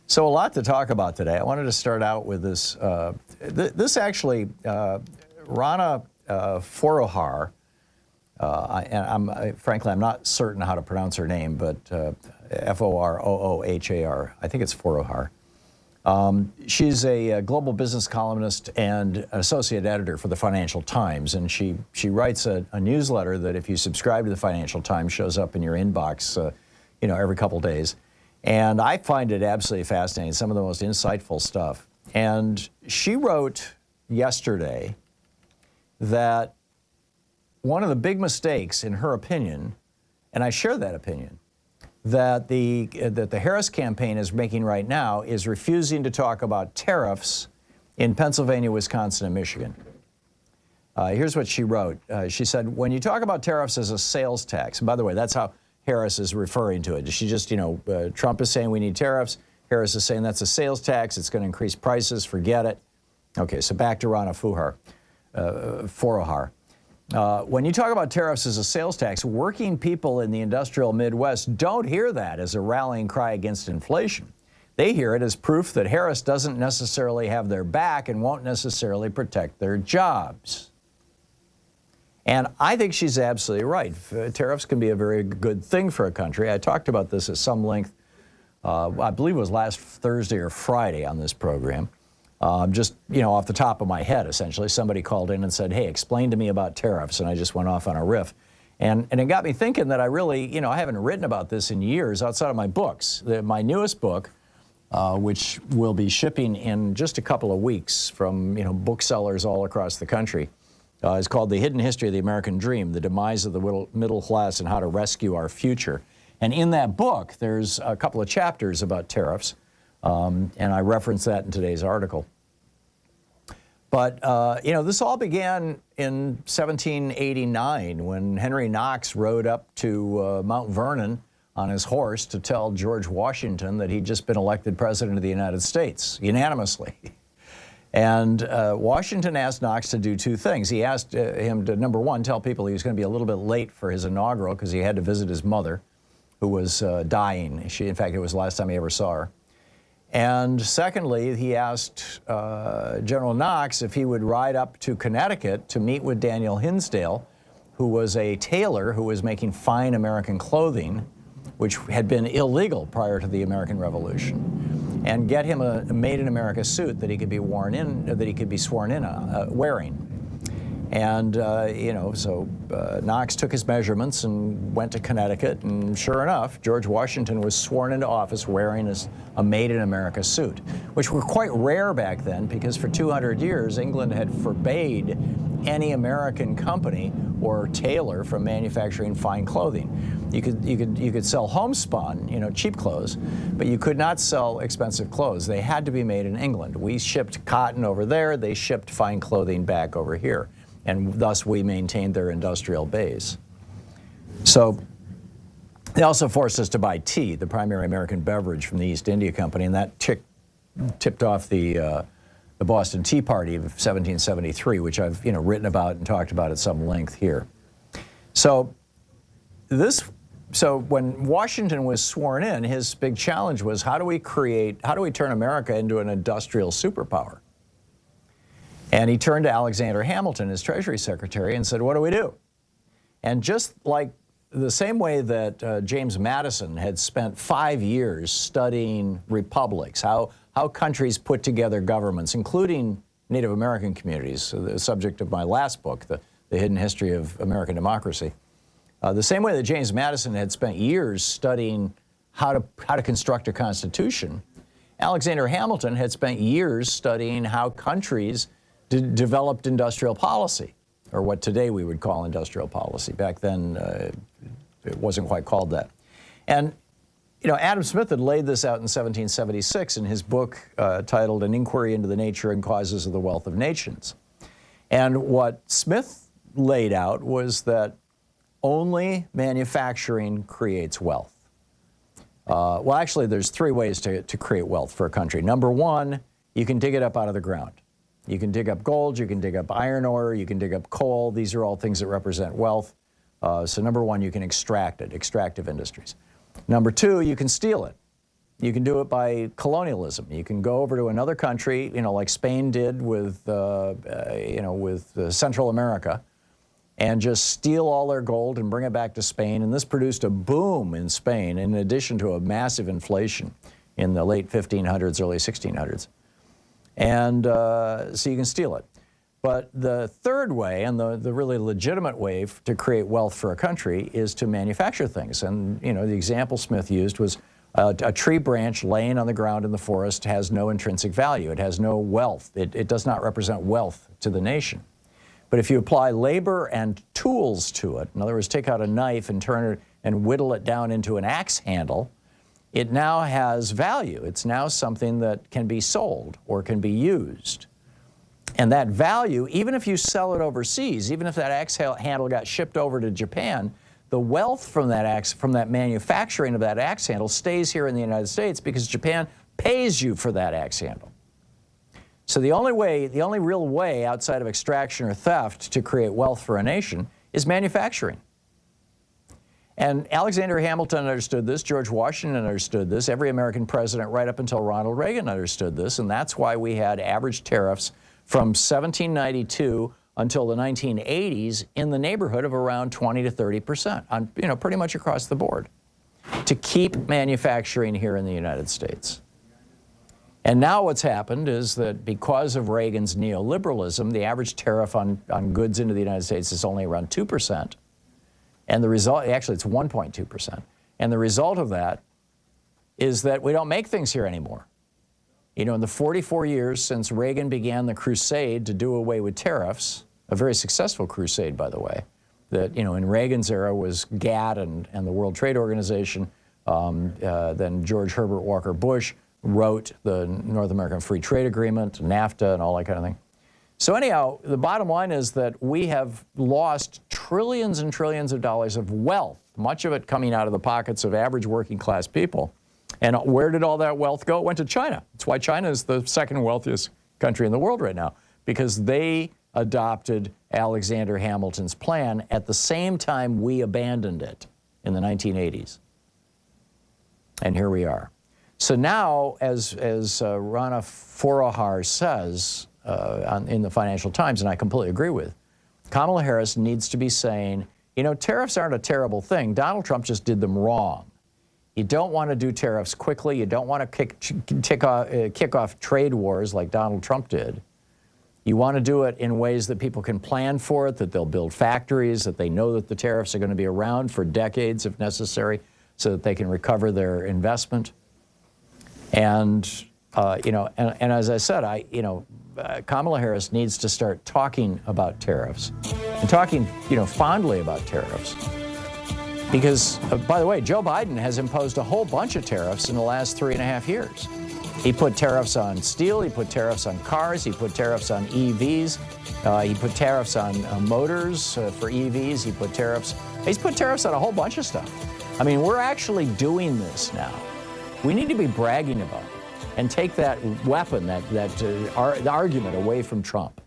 So a lot to talk about today. I wanted to start out with this. Rana Foroohar, and frankly, I'm not certain how to pronounce her name, but Foroohar. I think it's Foroohar. She's a global business columnist and associate editor for the Financial Times, and she writes a newsletter that, if you subscribe to the Financial Times, shows up in your inbox, every couple days. And I find it absolutely fascinating, some of the most insightful stuff. And she wrote yesterday that one of the big mistakes, in her opinion, and I share that opinion, that the Harris campaign is making right now is refusing to talk about tariffs in Pennsylvania, Wisconsin, and Michigan. Here's what she wrote. She said, when you talk about tariffs as a sales tax, and by the way, that's how Harris is referring to it. She just, Trump is saying we need tariffs. Harris is saying that's a sales tax. It's going to increase prices. Forget it. Okay, so back to Rana Foroohar. When you talk about tariffs as a sales tax, working people in the industrial Midwest don't hear that as a rallying cry against inflation. They hear it as proof that Harris doesn't necessarily have their back and won't necessarily protect their jobs. And I think she's absolutely right. Tariffs can be a very good thing for a country. I talked about this at some length, I believe it was last Thursday or Friday on this program. Just, off the top of my head, essentially, somebody called in and said, hey, explain to me about tariffs. And I just went off on a riff. And it got me thinking that I really, I haven't written about this in years outside of my books. My newest book, which will be shipping in just a couple of weeks from, booksellers all across the country, is called The Hidden History of the American Dream, the Demise of the Middle Class and How to Rescue Our Future. And in that book, there's a couple of chapters about tariffs, and I reference that in today's article. But, this all began in 1789 when Henry Knox rode up to Mount Vernon on his horse to tell George Washington that he'd just been elected president of the United States, unanimously. And Washington asked Knox to do two things. He asked him to, number one, tell people he was going to be a little bit late for his inaugural because he had to visit his mother, who was dying. In fact, it was the last time he ever saw her. And secondly, he asked General Knox if he would ride up to Connecticut to meet with Daniel Hinsdale, who was a tailor who was making fine American clothing, which had been illegal prior to the American Revolution, and get him a made-in-America suit that he could be sworn in wearing. And, so Knox took his measurements and went to Connecticut, and sure enough, George Washington was sworn into office wearing a made-in-America suit, which were quite rare back then because for 200 years, England had forbade any American company or tailor from manufacturing fine clothing. You could sell homespun, cheap clothes, but you could not sell expensive clothes. They had to be made in England. We shipped cotton over there. They shipped fine clothing back over here. And thus we maintained their industrial base. So they also forced us to buy tea, the primary American beverage from the East India Company, and that tipped off the Boston Tea Party of 1773, which I've written about and talked about at some length here. So when Washington was sworn in, his big challenge was how do we turn America into an industrial superpower? And he turned to Alexander Hamilton, his Treasury Secretary, and said, what do we do? And just like the same way that James Madison had spent 5 years studying republics, how countries put together governments, including Native American communities, the subject of my last book, The Hidden History of American Democracy. The same way that James Madison had spent years studying how to construct a constitution, Alexander Hamilton had spent years studying how countries developed industrial policy, or what today we would call industrial policy. Back then, it wasn't quite called that. And, Adam Smith had laid this out in 1776 in his book titled An Inquiry into the Nature and Causes of the Wealth of Nations. And what Smith laid out was that only manufacturing creates wealth. Well, actually, there's three ways to create wealth for a country. Number one, you can dig it up out of the ground. You can dig up gold, you can dig up iron ore, you can dig up coal. These are all things that represent wealth. So number one, you can extract it, extractive industries. Number two, you can steal it. You can do it by colonialism. You can go over to another country, like Spain did with, Central America, and just steal all their gold and bring it back to Spain. And this produced a boom in Spain, in addition to a massive inflation in the late 1500s, early 1600s. And so you can steal it. But the third way, and the really legitimate way to create wealth for a country, is to manufacture things. And the example Smith used was a tree branch laying on the ground in the forest has no intrinsic value. It has no wealth. It does not represent wealth to the nation. But if you apply labor and tools to it, in other words, take out a knife and turn it and whittle it down into an axe handle, it now has value. It's now something that can be sold or can be used. And that value, even if you sell it overseas, even if that axe handle got shipped over to Japan, the wealth from that manufacturing of that axe handle stays here in the United States because Japan pays you for that axe handle. So the only real way outside of extraction or theft to create wealth for a nation is manufacturing. And Alexander Hamilton understood this, George Washington understood this, every American president right up until Ronald Reagan understood this, and that's why we had average tariffs from 1792 until the 1980s in the neighborhood of around 20 to 30% on, pretty much across the board, to keep manufacturing here in the United States. And now what's happened is that because of Reagan's neoliberalism, the average tariff on goods into the United States is only around 2%. And the result, actually it's 1.2%. And the result of that is that we don't make things here anymore. In the 44 years since Reagan began the crusade to do away with tariffs, a very successful crusade, by the way, that, in Reagan's era was GATT and the World Trade Organization, then George Herbert Walker Bush wrote the North American Free Trade Agreement, NAFTA, and all that kind of thing. So anyhow, the bottom line is that we have lost trillions and trillions of dollars of wealth, much of it coming out of the pockets of average working class people. And where did all that wealth go? It went to China. That's why China is the second wealthiest country in the world right now, because they adopted Alexander Hamilton's plan at the same time we abandoned it in the 1980s. And here we are. So now, as Rana Foroohar says in the Financial Times, and I completely agree with, Kamala Harris needs to be saying, tariffs aren't a terrible thing. Donald Trump just did them wrong. You don't want to do tariffs quickly. You don't want to kick off trade wars like Donald Trump did. You want to do it in ways that people can plan for it, that they'll build factories, that they know that the tariffs are going to be around for decades if necessary, so that they can recover their investment. And, and as I said, Kamala Harris needs to start talking about tariffs and talking, fondly about tariffs. Because, by the way, Joe Biden has imposed a whole bunch of tariffs in the last 3.5 years. He put tariffs on steel, he put tariffs on cars, he put tariffs on EVs, he put tariffs on motors for EVs, he's put tariffs on a whole bunch of stuff. I mean, we're actually doing this now. We need to be bragging about it and take that weapon, the argument away from Trump.